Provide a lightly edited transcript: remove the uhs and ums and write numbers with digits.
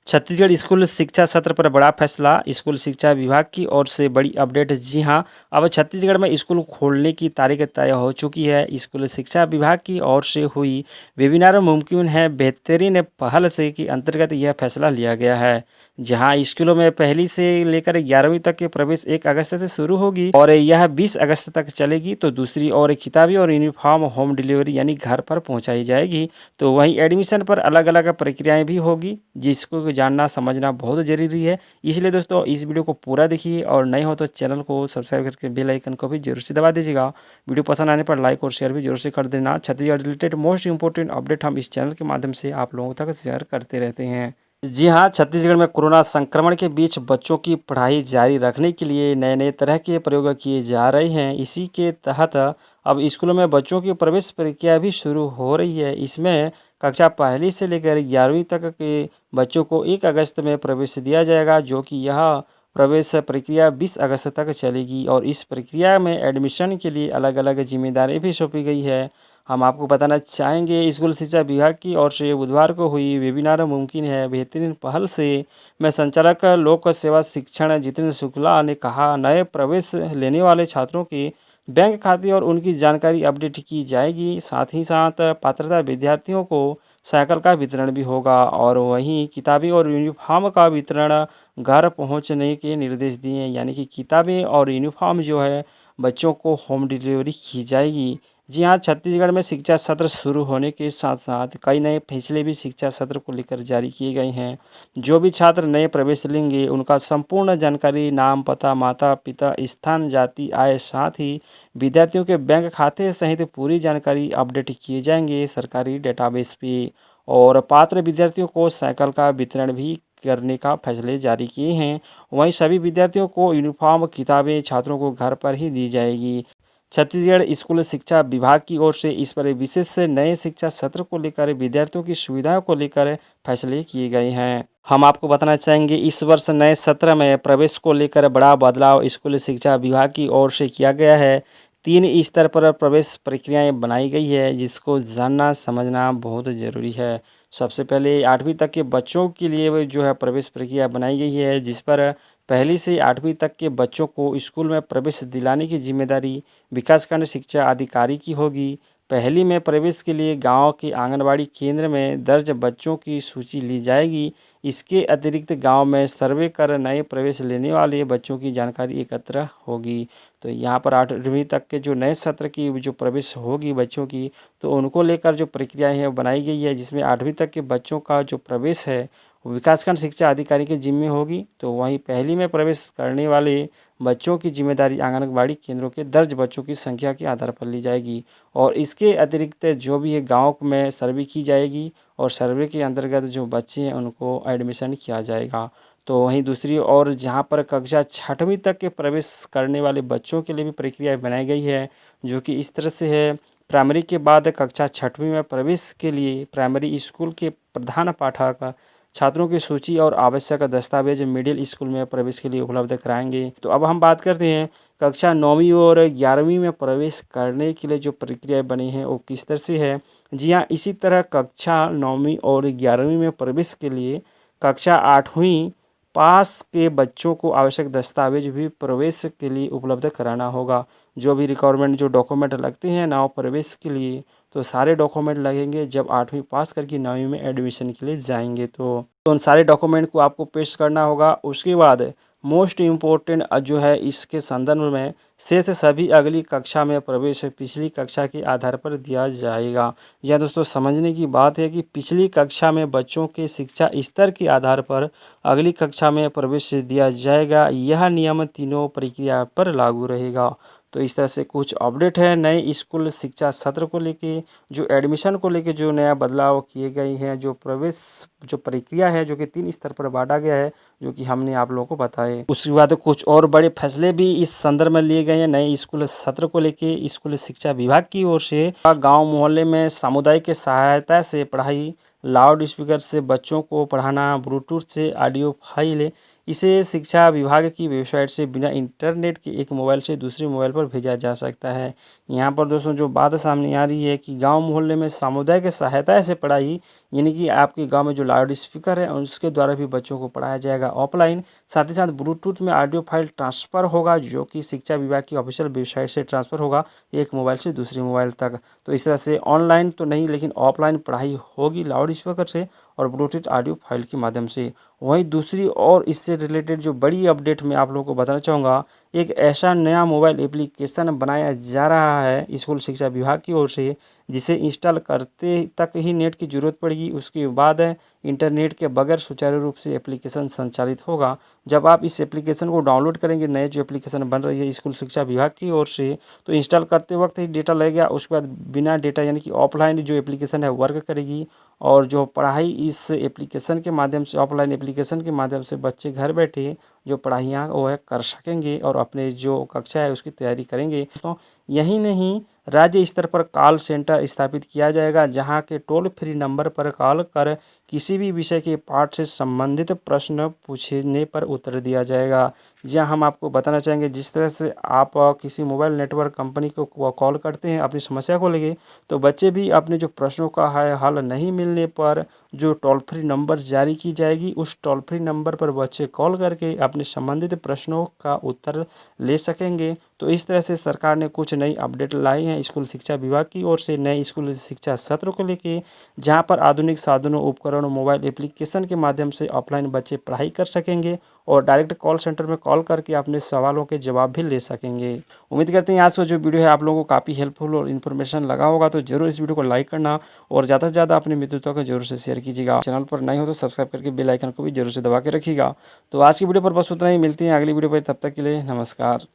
Chhattisgarh school शिक्षा सत्र पर बड़ा फैसला। स्कूल शिक्षा विभाग की ओर से बड़ी अपडेट। जी हां, अब छत्तीसगढ़ में स्कूल खोलने की तारीख तय हो चुकी है। स्कूल शिक्षा विभाग की ओर से हुई वेबिनार मुमकिन है बेहतरीन पहल से के अंतर्गत यह फैसला लिया गया है। जहां स्कूलों में पहली से लेकर 11वीं तक के प्रवेश 1 अगस्त से शुरू होगी और यह 20 अगस्त तक चलेगी। तो दूसरी ओर किताबें और यूनिफॉर्म होम डिलीवरी यानी घर पर पहुंचाई जाएगी। तो वहीं एडमिशन पर अलग अलग प्रक्रियाएं भी होगी, जिसको जानना समझना बहुत ज़रूरी है। इसलिए दोस्तों इस वीडियो को पूरा देखिए और नए हो तो चैनल को सब्सक्राइब करके बेल आइकन को भी जरूर से दबा दीजिएगा। वीडियो पसंद आने पर लाइक और शेयर भी जरूर से कर देना। Chhattisgarh related most important update हम इस चैनल के माध्यम से आप लोगों तक शेयर करते रहते हैं। जी हाँ, छत्तीसगढ़ में कोरोना संक्रमण के बीच बच्चों की पढ़ाई जारी रखने के लिए नए नए तरह के प्रयोग किए जा रहे हैं। इसी के तहत अब स्कूलों में बच्चों की प्रवेश प्रक्रिया भी शुरू हो रही है। इसमें कक्षा पहली से लेकर 11वीं तक के बच्चों को 1 अगस्त में प्रवेश दिया जाएगा, जो कि यह प्रवेश प्रक्रिया 20 अगस्त तक चलेगी। और इस प्रक्रिया में एडमिशन के लिए अलग अलग जिम्मेदारी भी सौंपी गई है। हम आपको बताना चाहेंगे, स्कूल शिक्षा विभाग की ओर से बुधवार को हुई वेबिनार मुमकिन है बेहतरीन पहल से में संचालक लोक सेवा शिक्षण जितेंद्र शुक्ला ने कहा, नए प्रवेश लेने वाले छात्रों के बैंक खाते और उनकी जानकारी अपडेट की जाएगी। साथ ही साथ पात्रता विद्यार्थियों को साइकिल का वितरण भी होगा और वहीं किताबें और यूनिफॉर्म का वितरण घर पहुंचने के निर्देश दिए हैं। यानी कि किताबें और यूनिफॉर्म जो है बच्चों को होम डिलीवरी की जाएगी। जी हाँ, छत्तीसगढ़ में शिक्षा सत्र शुरू होने के साथ साथ कई नए फैसले भी शिक्षा सत्र को लेकर जारी किए गए हैं। जो भी छात्र नए प्रवेश लेंगे उनका संपूर्ण जानकारी, नाम, पता, माता पिता, स्थान, जाति, आय, साथ ही विद्यार्थियों के बैंक खाते सहित पूरी जानकारी अपडेट किए जाएंगे सरकारी डेटाबेस पे। और पात्र विद्यार्थियों को साइकिल का वितरण भी करने का फैसले जारी किए हैं। वहीं सभी विद्यार्थियों को यूनिफॉर्म, किताबें छात्रों को घर पर ही दी जाएगी। छत्तीसगढ़ स्कूल शिक्षा विभाग की ओर से इस पर विशेष नए शिक्षा सत्र को लेकर विद्यार्थियों की सुविधाओं को लेकर फैसले किए गए हैं। हम आपको बताना चाहेंगे, इस वर्ष नए सत्र में प्रवेश को लेकर बड़ा बदलाव स्कूल शिक्षा विभाग की ओर से किया गया है। 3 स्तर पर प्रवेश प्रक्रियाएं बनाई गई है, जिसको जानना समझना बहुत ज़रूरी है। सबसे पहले 8वीं तक के बच्चों के लिए जो है प्रवेश प्रक्रिया बनाई गई है, जिस पर पहली से 8वीं तक के बच्चों को स्कूल में प्रवेश दिलाने की जिम्मेदारी विकासखंड शिक्षा अधिकारी की होगी। पहली में प्रवेश के लिए गांव के आंगनबाड़ी केंद्र में दर्ज बच्चों की सूची ली जाएगी। इसके अतिरिक्त गांव में सर्वे कर नए प्रवेश लेने वाले बच्चों की जानकारी एकत्र होगी। तो यहाँ पर 8वीं तक के जो नए सत्र की जो प्रवेश होगी बच्चों की, तो उनको लेकर जो प्रक्रियाएं हैं बनाई गई है, जिसमें 8वीं तक के बच्चों का जो प्रवेश है वो विकासखंड शिक्षा अधिकारी के जिम्मे होगी। तो वहीं पहली में प्रवेश करने वाले बच्चों की जिम्मेदारी आंगनबाड़ी केंद्रों के दर्ज बच्चों की संख्या के आधार पर ली जाएगी। और इसके अतिरिक्त जो भी है गांव में सर्वे की जाएगी और सर्वे के अंतर्गत जो बच्चे हैं उनको एडमिशन किया जाएगा। तो वहीं दूसरी ओर जहां पर कक्षा 6वीं तक के प्रवेश करने वाले बच्चों के लिए भी प्रक्रिया बनाई गई है, जो कि इस तरह से है। प्राइमरी के बाद कक्षा 6वीं में प्रवेश के लिए प्राइमरी स्कूल के प्रधान पाठक छात्रों की सूची और आवश्यक दस्तावेज मिडिल स्कूल में प्रवेश के लिए उपलब्ध कराएंगे। तो अब हम बात करते हैं कक्षा 9वीं और 11वीं में प्रवेश करने के लिए जो प्रक्रिया बनी है वो किस तरह से है। जी हाँ, इसी तरह कक्षा 9वीं और 11वीं में प्रवेश के लिए कक्षा 8वीं पास के बच्चों को आवश्यक दस्तावेज भी प्रवेश के लिए उपलब्ध कराना होगा। जो भी रिक्वायरमेंट जो डॉक्यूमेंट लगते हैं नाव प्रवेश के लिए, तो सारे डॉक्यूमेंट लगेंगे जब 8वीं पास करके 9वीं में एडमिशन के लिए जाएंगे। तो उन सारे डॉक्यूमेंट को आपको पेश करना होगा। उसके बाद मोस्ट इम्पोर्टेंट जो है इसके संदर्भ में शेष सभी अगली कक्षा में प्रवेश पिछली कक्षा के आधार पर दिया जाएगा। यह दोस्तों समझने की बात है कि पिछली कक्षा में बच्चों के शिक्षा स्तर के आधार पर अगली कक्षा में प्रवेश दिया जाएगा। यह नियम तीनों प्रक्रिया पर लागू रहेगा। तो इस तरह से कुछ अपडेट है नए स्कूल शिक्षा सत्र को लेके, जो एडमिशन को लेके जो नया बदलाव किए गए हैं, जो प्रवेश जो प्रक्रिया है जो कि 3 स्तर पर बांटा गया है, जो कि हमने आप लोगों को बताए। उसके बाद कुछ और बड़े फैसले भी इस संदर्भ में लिए गए हैं नए स्कूल सत्र को लेके। स्कूल शिक्षा विभाग की ओर से गाँव मोहल्ले में सामुदायिक के सहायता से पढ़ाई, लाउड स्पीकर से बच्चों को पढ़ाना, ब्लूटूथ से ऑडियो फाइल इसे शिक्षा विभाग की वेबसाइट से बिना इंटरनेट के एक मोबाइल से दूसरे मोबाइल पर भेजा जा सकता है। यहाँ पर दोस्तों जो बात सामने आ रही है कि गांव मोहल्ले में सामुदायिक सहायता से पढ़ाई, यानी कि आपके गांव में जो लाउड स्पीकर है उसके द्वारा भी बच्चों को पढ़ाया जाएगा ऑफलाइन। साथ ही साथ ब्लूटूथ में ऑडियो फाइल ट्रांसफ़र होगा, जो कि शिक्षा विभाग की ऑफिशियल वेबसाइट से ट्रांसफ़र होगा एक मोबाइल से दूसरे मोबाइल तक। तो इस तरह से ऑनलाइन तो नहीं, लेकिन ऑफलाइन पढ़ाई होगी लाउड स्पीकर से और ब्लूटूथ ऑडियो फाइल के माध्यम से। वहीं दूसरी और इससे रिलेटेड जो बड़ी अपडेट मैं आप लोगों को बताना चाहूँगा, एक ऐसा नया मोबाइल एप्लीकेशन बनाया जा रहा है स्कूल शिक्षा विभाग की ओर से, जिसे इंस्टॉल करते तक ही नेट की ज़रूरत पड़ेगी। उसके बाद इंटरनेट के बगैर सुचारू रूप से एप्लीकेशन संचालित होगा। जब आप इस एप्लीकेशन को डाउनलोड करेंगे, नए जो एप्लीकेशन बन रही है स्कूल शिक्षा विभाग की ओर से, तो इंस्टॉल करते वक्त ही डेटा लगेगा। उसके बाद बिना डेटा यानी कि ऑफलाइन जो एप्लीकेशन है वर्क करेगी और जो पढ़ाई इस एप्लीकेशन के माध्यम से, ऑफलाइन एप्लीकेशन के माध्यम से बच्चे घर बैठे जो पढ़ाइयाँ वो है कर सकेंगे और अपने जो कक्षा है उसकी तैयारी करेंगे। तो यही नहीं, राज्य स्तर पर कॉल सेंटर स्थापित किया जाएगा, जहां के टोल फ्री नंबर पर कॉल कर किसी भी विषय के पाठ से संबंधित प्रश्न पूछने पर उत्तर दिया जाएगा। जहां हम आपको बताना चाहेंगे, जिस तरह से आप किसी मोबाइल नेटवर्क कंपनी को कॉल करते हैं अपनी समस्या को लेके, तो बच्चे भी अपने जो प्रश्नों का हल नहीं मिलने पर जो टोल फ्री नंबर जारी की जाएगी, उस टोल फ्री नंबर पर बच्चे कॉल करके अपने संबंधित प्रश्नों का उत्तर ले सकेंगे। तो इस तरह से सरकार ने कुछ नई अपडेट लाई हैं स्कूल शिक्षा विभाग की ओर से नए स्कूल शिक्षा सत्र को लेके, जहां पर आधुनिक साधनों, उपकरणों, मोबाइल एप्लीकेशन के माध्यम से ऑफलाइन बच्चे पढ़ाई कर सकेंगे और डायरेक्ट कॉल सेंटर में कॉल करके अपने सवालों के जवाब भी ले सकेंगे। उम्मीद करते हैं आज का जो वीडियो है आप लोगों को काफ़ी हेल्पफुल और इन्फॉर्मेशन लगा होगा। तो जरूर इस वीडियो को लाइक करना और ज़्यादा से ज़्यादा अपने मित्रों को जरूर से शेयर कीजिएगा। चैनल पर नए हो तो सब्सक्राइब करके बेल आइकन को भी जरूर से दबा के रखिएगा। तो आज की वीडियो पर बस उतना ही, मिलती हैं अगली वीडियो पर, तब तक के लिए नमस्कार।